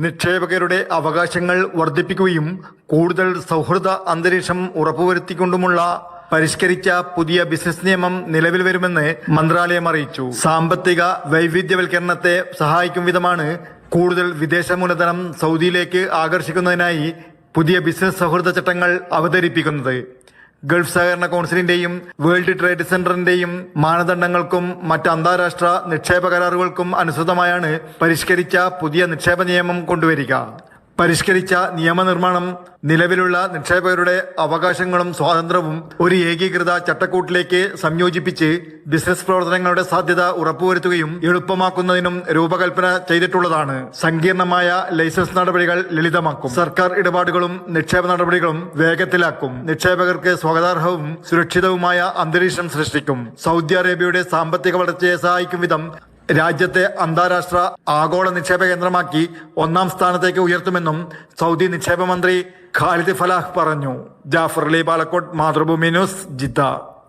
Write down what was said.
നിക്ഷേപകരുടെ അവകാശങ്ങൾ വർദ്ധിപ്പിക്കുകയും കൂടുതൽ സൗഹൃദ അന്തരീക്ഷം ഉറപ്പുവരുത്തിക്കൊണ്ടുമുള്ള പരിഷ്കരിച്ച പുതിയ ബിസിനസ് നിയമം നിലവിൽ വരുമെന്ന് മന്ത്രാലയം അറിയിച്ചു. സാമ്പത്തിക വൈവിധ്യവൽക്കരണത്തെ സഹായിക്കും വിധമാണ് കൂടുതൽ വിദേശ മൂലധനം സൗദിയിലേക്ക് ആകർഷിക്കുന്നതിനായി പുതിയ ബിസിനസ് സൗഹൃദ ചട്ടങ്ങൾ അവതരിപ്പിക്കുന്നത്. ഗൾഫ് സഹകരണ കൗൺസിലിന്റെയും വേൾഡ് ട്രേഡ് സെന്ററിന്റെയും മാനദണ്ഡങ്ങൾക്കും മറ്റ് അന്താരാഷ്ട്ര നിക്ഷേപ കരാറുകൾക്കും അനുസൃതമായാണ് പരിഷ്കരിച്ച പുതിയ നിക്ഷേപ നിയമം കൊണ്ടുവരിക. പരിഷ്കരിച്ച നിയമനിർമ്മാണം നിലവിലുള്ള നിക്ഷേപകരുടെ അവകാശങ്ങളും സ്വാതന്ത്ര്യവും ഒരു ഏകീകൃത ചട്ടക്കൂട്ടിലേക്ക് സംയോജിപ്പിച്ച് ബിസിനസ് പ്രവർത്തനങ്ങളുടെ സാധ്യത ഉറപ്പുവരുത്തുകയും എളുപ്പമാക്കുന്നതിനും രൂപകൽപ്പന ചെയ്തിട്ടുള്ളതാണ്. സങ്കീർണമായ ലൈസൻസ് നടപടികൾ ലളിതമാക്കും. സർക്കാർ ഇടപാടുകളും നിക്ഷേപ നടപടികളും വേഗത്തിലാക്കും. നിക്ഷേപകർക്ക് സ്വാഗതാർഹവും സുരക്ഷിതവുമായ അന്തരീക്ഷം സൃഷ്ടിക്കും. സൗദി അറേബ്യയുടെ സാമ്പത്തിക വളർച്ചയെ സഹായിക്കും വിധം രാജ്യത്തെ അന്താരാഷ്ട്ര ആഗോള നിക്ഷേപ കേന്ദ്രമാക്കി 1ാം സ്ഥാനത്തേക്ക് ഉയർത്തുമെന്നും സൗദി നിക്ഷേപ മന്ത്രി ഖാലിദ് ഫലാഹ് പറഞ്ഞു. Jafar Ali Palakkode, Mathrubhumi news, Jeddah.